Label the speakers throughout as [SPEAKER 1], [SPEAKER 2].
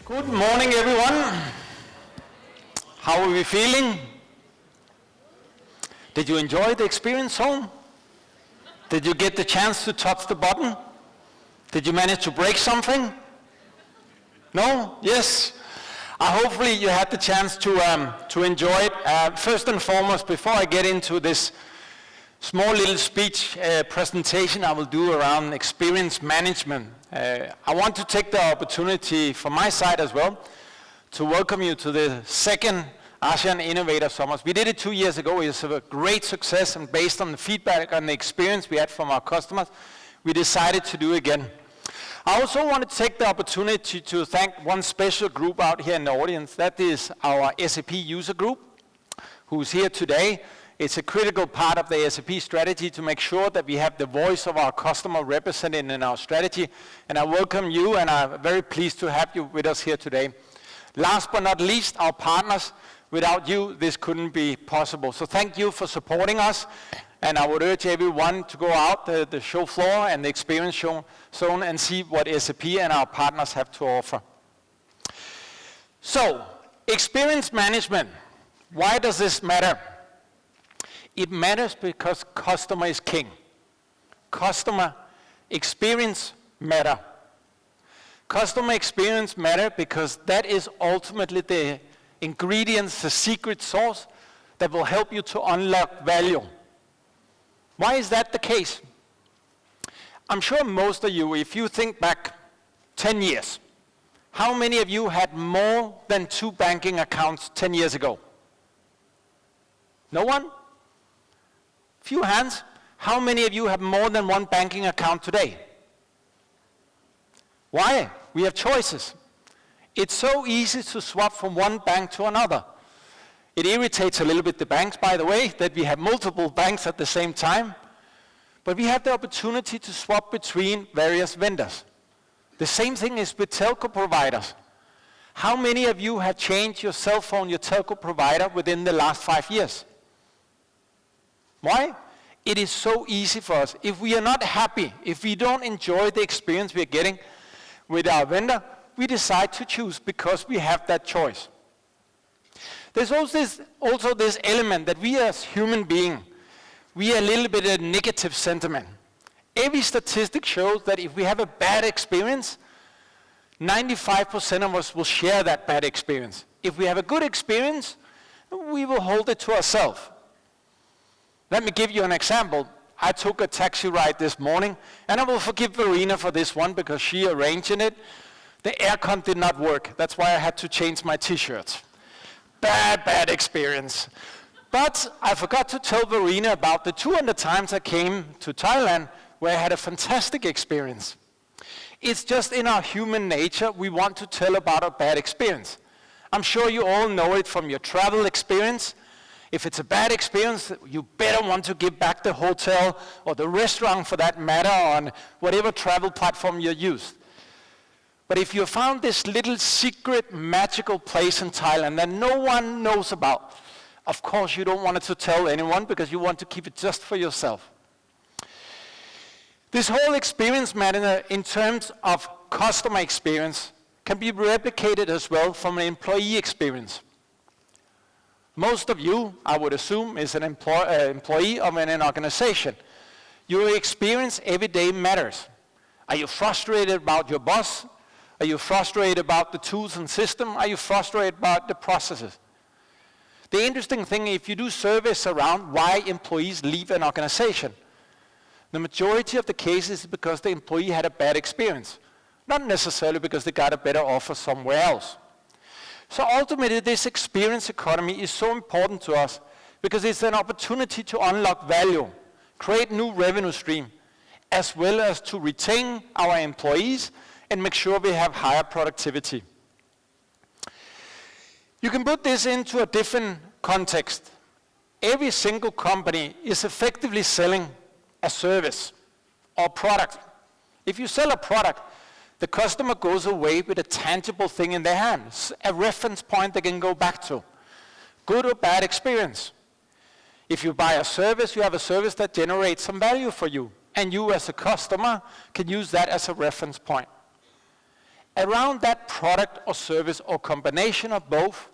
[SPEAKER 1] Good morning, everyone. How are we feeling? Did you enjoy the experience home? Did you get the chance to touch the button? Did you manage to break something? No? Yes? Hopefully you had the chance to enjoy it. First and foremost, before I get into this small little speech presentation I will do around experience management, I want to take the opportunity from my side as well to welcome you to the second ASEAN Innovator Summers. We did it 2 years ago. It was a great success, and based on the feedback and the experience we had from our customers, we decided to do it again. I also want to take the opportunity to thank one special group out here in the audience. That is our SAP user group, who's here today. It's a critical part of the SAP strategy to make sure that we have the voice of our customer represented in our strategy. And I welcome you, and I'm very pleased to have you with us here today. Last but not least, our partners. Without you, this couldn't be possible. So thank you for supporting us. And I would urge everyone to go out the show floor and the experience zone and see what SAP and our partners have to offer. So, experience management. Why does this matter? It matters because customer is king. Customer experience matter. Customer experience matter because that is ultimately the ingredients, the secret sauce that will help you to unlock value. Why is that the case? I'm sure most of you, if you think back 10 years, how many of you had more than 2 banking accounts 10 years ago? No one? Few hands. How many of you have more than 1 banking account today? Why? We have choices. It's so easy to swap from one bank to another. It irritates a little bit the banks, by the way, that we have multiple banks at the same time. But we have the opportunity to swap between various vendors. The same thing is with telco providers. How many of you have changed your cell phone, your telco provider within the last 5 years? Why? It is so easy for us. If we are not happy, if we don't enjoy the experience we are getting with our vendor, we decide to choose because we have that choice. There's also this element that we as human beings, we are a little bit of negative sentiment. Every statistic shows that if we have a bad experience, 95% of us will share that bad experience. If we have a good experience, we will hold it to ourselves. Let me give you an example. I took a taxi ride this morning, and I will forgive Verena for this one because she arranged it. The aircon did not work. That's why I had to change my t-shirts. Bad experience. But I forgot to tell Verena about the 200 times I came to Thailand where I had a fantastic experience. It's just in our human nature, we want to tell about a bad experience. I'm sure you all know it from your travel experience. If it's a bad experience, you better want to give back the hotel or the restaurant for that matter on whatever travel platform you used. But if you found this little secret magical place in Thailand that no one knows about, of course you don't want it to tell anyone because you want to keep it just for yourself. This whole experience matter in terms of customer experience can be replicated as well from an employee experience. Most of you, I would assume, is an employee of an organization. Your experience every day matters. Are you frustrated about your boss? Are you frustrated about the tools and system? Are you frustrated about the processes? The interesting thing, if you do surveys around why employees leave an organization, the majority of the cases is because the employee had a bad experience, not necessarily because they got a better offer somewhere else. So ultimately, this experience economy is so important to us because it's an opportunity to unlock value, create new revenue stream, as well as to retain our employees and make sure we have higher productivity. You can put this into a different context. Every single company is effectively selling a service or product. If you sell a product, the customer goes away with a tangible thing in their hands, a reference point they can go back to. Good or bad experience. If you buy a service, you have a service that generates some value for you, and you as a customer can use that as a reference point. around that product or service or combination of both,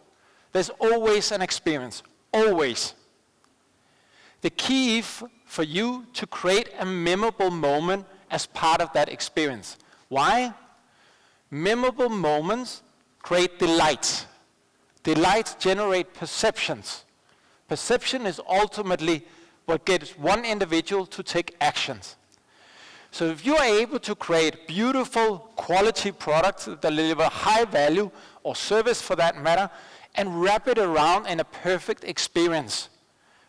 [SPEAKER 1] there's always an experience, always. The key is for you to create a memorable moment as part of that experience. Why? Memorable moments create delights. Delights generate perceptions. Perception is ultimately what gets one individual to take actions. So if you are able to create beautiful quality products that deliver high value, or service for that matter, and wrap it around in a perfect experience,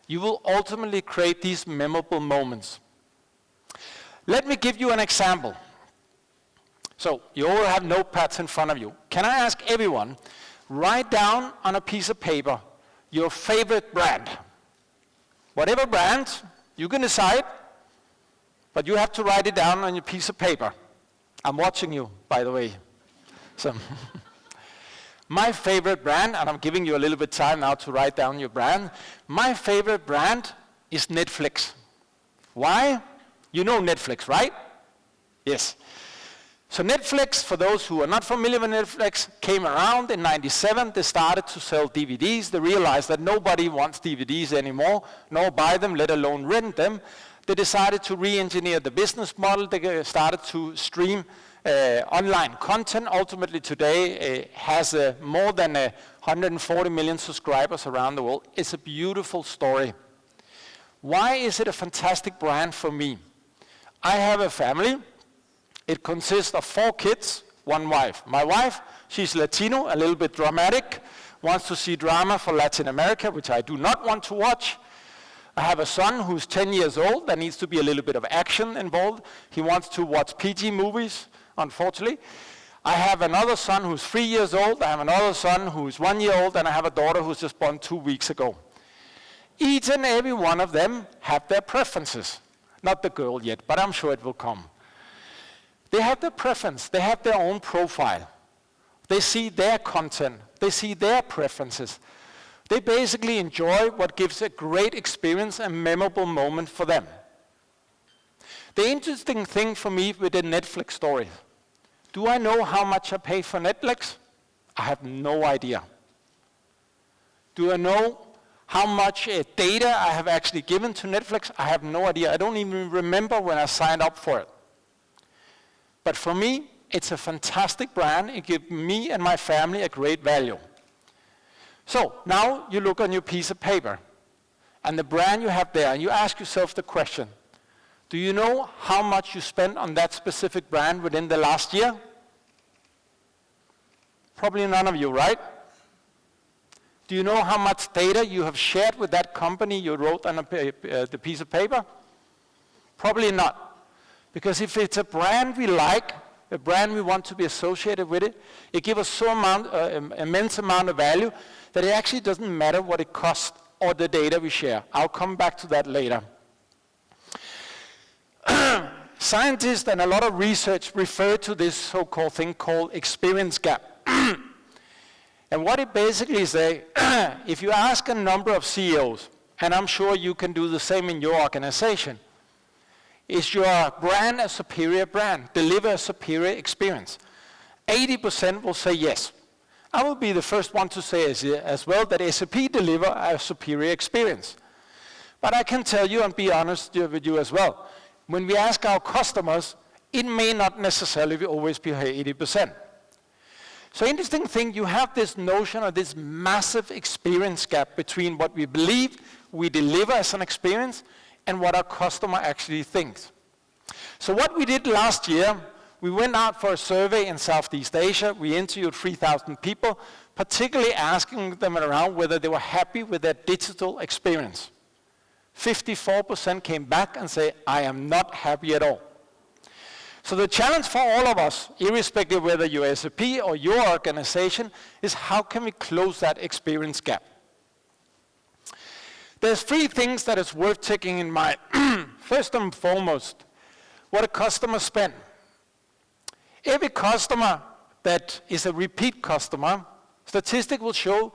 [SPEAKER 1] you will ultimately create these memorable moments. Let me give you an example. So you all have notepads in front of you. Can I ask everyone, write down on a piece of paper your favorite brand. Whatever brand, you can decide, but you have to write it down on your piece of paper. I'm watching you, by the way. So, my favorite brand, and I'm giving you a little bit of time now to write down your brand. My favorite brand is Netflix. Why? You know Netflix, right? Yes. So Netflix, for those who are not familiar with Netflix, came around in '97. They started to sell DVDs. They realized that nobody wants DVDs anymore, nor buy them, let alone rent them. They decided to re-engineer the business model. They started to stream online content. Ultimately today has more than 140 million subscribers around the world. It's a beautiful story. Why is it a fantastic brand for me? I have a family. It consists of 4 kids, 1 wife. My wife, she's Latino, a little bit dramatic, wants to see drama for Latin America, which I do not want to watch. I have a son who's 10 years old. There needs to be a little bit of action involved. He wants to watch PG movies, unfortunately. I have another son who's 3 years old. I have another son who's 1 year old, and I have a daughter who's just born 2 weeks ago. Each and every one of them have their preferences. Not the girl yet, but I'm sure it will come. They have their preference. They have their own profile. They see their content. They see their preferences. They basically enjoy what gives a great experience and memorable moment for them. The interesting thing for me with the Netflix story, do I know how much I pay for Netflix? I have no idea. Do I know how much data I have actually given to Netflix? I have no idea. I don't even remember when I signed up for it. But for me, it's a fantastic brand. It gives me and my family a great value. So now you look on your piece of paper and the brand you have there, and you ask yourself the question, do you know how much you spent on that specific brand within the last year? Probably none of you, right? Do you know how much data you have shared with that company you wrote on the piece of paper? Probably not. Because if it's a brand we like, a brand we want to be associated with it, it gives us so immense amount of value that it actually doesn't matter what it costs or the data we share. I'll come back to that later. Scientists and a lot of research refer to this so-called thing called experience gap. And what it basically says, if you ask a number of CEOs, and I'm sure you can do the same in your organization, is your brand a superior brand? Deliver a superior experience? 80% will say yes. I will be the first one to say as well that SAP deliver a superior experience. But I can tell you and be honest with you as well. When we ask our customers, it may not necessarily always be 80%. So interesting thing, you have this notion of this massive experience gap between what we believe we deliver as an experience and what our customer actually thinks. So what we did last year, we went out for a survey in Southeast Asia. We interviewed 3,000 people, particularly asking them around whether they were happy with their digital experience. 54% came back and said, I am not happy at all. So the challenge for all of us, irrespective of whether you're SAP or your organization, is how can we close that experience gap? There's 3 things that is worth taking in mind. First and foremost, what a customer spends. Every customer that is a repeat customer, statistics will show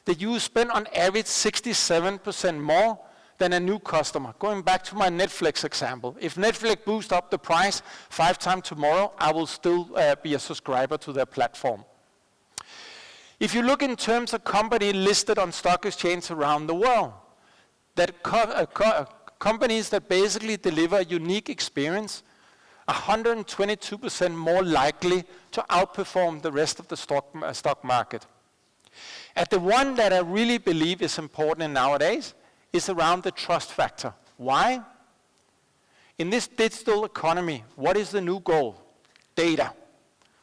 [SPEAKER 1] that you spend on average 67% more than a new customer. Going back to my Netflix example, if Netflix boosts up the price 5 times tomorrow, I will still be a subscriber to their platform. If you look in terms of companies listed on stock exchange around the world, that companies that basically deliver a unique experience, 122% more likely to outperform the rest of the stock market. And the one that I really believe is important nowadays is around the trust factor. Why? In this digital economy, what is the new goal? Data.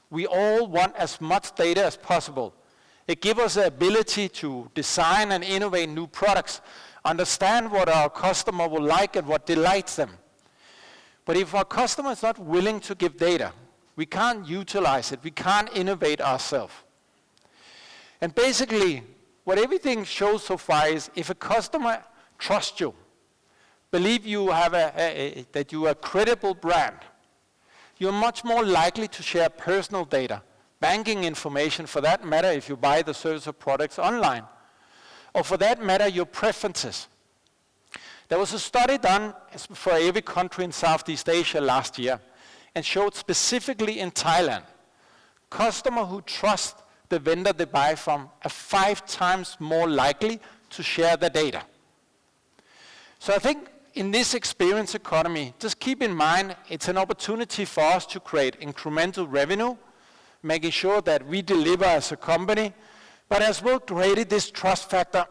[SPEAKER 1] We all want as much data as possible. It gives us the ability to design and innovate new products, understand what our customer will like and what delights them. But if our customer is not willing to give data, we can't utilize it, we can't innovate ourselves. And basically, what everything shows so far is if a customer trusts you, believe you have that you are a credible brand, you're much more likely to share personal data, banking information for that matter if you buy the service or products online, or for that matter your preferences. There was a study done for every country in Southeast Asia last year and showed specifically in Thailand, customers who trust the vendor they buy from are 5 times more likely to share their data. So I think in this experience economy, just keep in mind it's an opportunity for us to create incremental revenue, making sure that we deliver as a company, but as well created this trust factor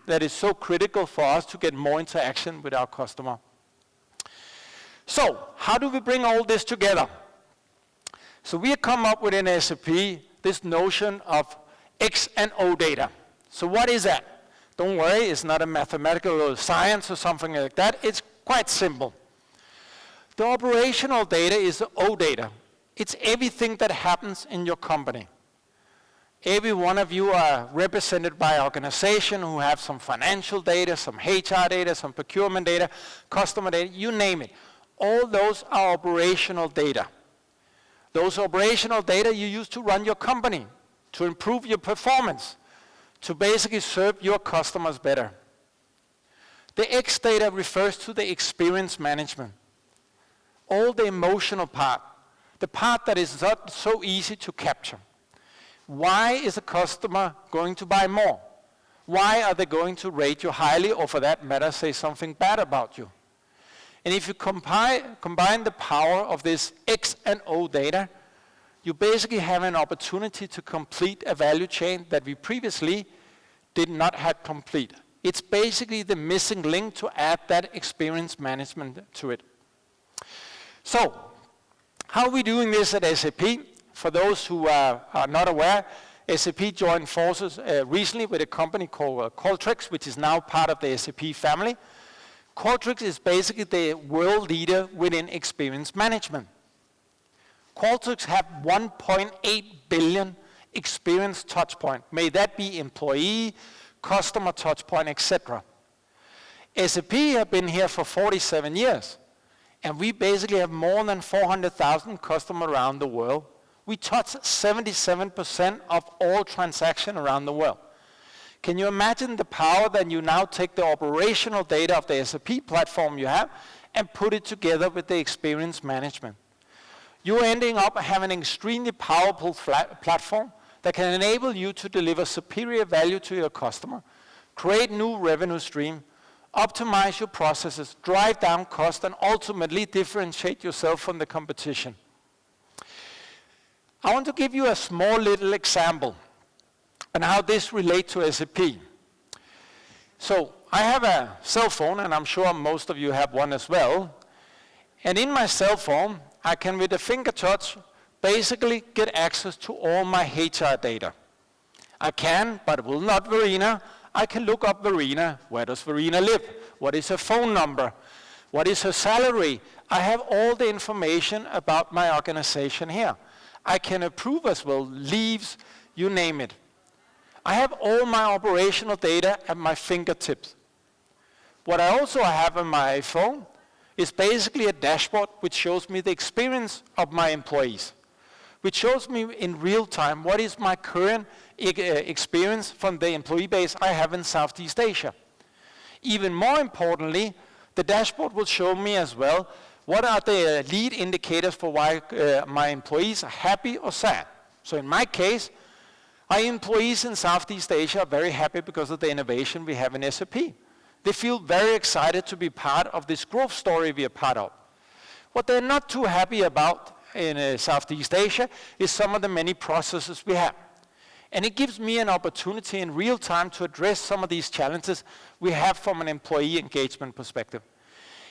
[SPEAKER 1] that is so critical for us to get more interaction with our customer. So how do we bring all this together? So we have come up with in SAP this notion of X and O data. So what is that? Don't worry, it's not a mathematical science or something like that. It's quite simple. The operational data is the O data. It's everything that happens in your company. Every one of you are represented by an organization who have some financial data, some HR data, some procurement data, customer data, you name it. All those are operational data. Those operational data you use to run your company, to improve your performance, to basically serve your customers better. The X data refers to the experience management. All the emotional part, the part that is not so easy to capture. Why is a customer going to buy more? Why are they going to rate you highly, or for that matter, say something bad about you? And if you combine the power of this X and O data, you basically have an opportunity to complete a value chain that we previously did not have complete. It's basically the missing link to add that experience management to it. So, how are we doing this at SAP? For those who are not aware, SAP joined forces recently with a company called Qualtrics, which is now part of the SAP family. Qualtrics is basically the world leader within experience management. Qualtrics have 1.8 billion experience touchpoint. May that be employee, customer touchpoint, etc. SAP have been here for 47 years, and we basically have more than 400,000 customers around the world. We touch 77% of all transactions around the world. Can you imagine the power that you now take the operational data of the SAP platform you have and put it together with the experience management? You're ending up having an extremely powerful platform that can enable you to deliver superior value to your customer, create new revenue stream, optimize your processes, drive down cost, and ultimately differentiate yourself from the competition. I want to give you a small little example on how this relates to SAP. So I have a cell phone, and I'm sure most of you have one as well. And in my cell phone, I can, with a finger touch, basically get access to all my HR data. I can, but will not Verena. I can look up Verena. Where does Verena live? What is her phone number? What is her salary? I have all the information about my organization here. I can approve as well, leaves, you name it. I have all my operational data at my fingertips. What I also have on my phone is basically a dashboard which shows me the experience of my employees, which shows me in real time what is my current experience from the employee base I have in Southeast Asia. Even more importantly, the dashboard will show me as well what are the lead indicators for why my employees are happy or sad. So in my case, our employees in Southeast Asia are very happy because of the innovation we have in SAP. They feel very excited to be part of this growth story we are part of. What they're not too happy about in Southeast Asia is some of the many processes we have. And it gives me an opportunity in real time to address some of these challenges we have from an employee engagement perspective.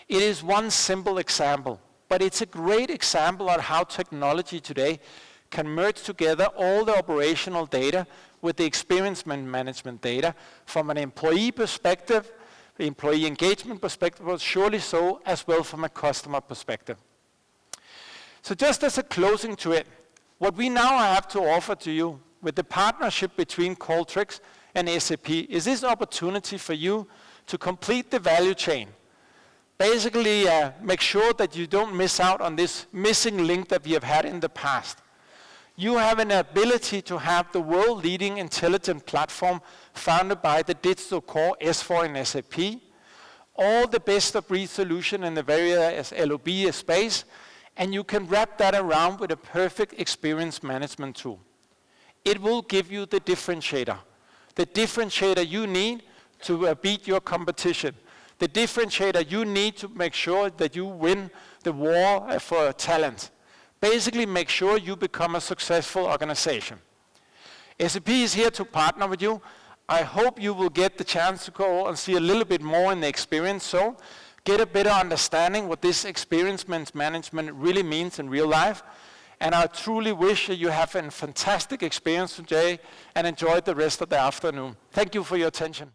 [SPEAKER 1] It is one simple example, but it's a great example of how technology today can merge together all the operational data with the experience management data from an employee perspective, the employee engagement perspective, but surely so as well from a customer perspective. So just as a closing to it, what we now have to offer to you with the partnership between Qualtrics and SAP is this opportunity for you to complete the value chain. Basically, make sure that you don't miss out on this missing link that we have had in the past. You have an ability to have the world-leading intelligent platform founded by the digital core S4 in SAP, all the best-of-breed solution in the various LOB space, and you can wrap that around with a perfect experience management tool. It will give you the differentiator you need to beat your competition, the differentiator you need to make sure that you win the war for talent. Basically, make sure you become a successful organization. SAP is here to partner with you. I hope you will get the chance to go and see a little bit more in the experience zone, get a better understanding what this experience management really means in real life. And I truly wish that you have a fantastic experience today and enjoy the rest of the afternoon. Thank you for your attention.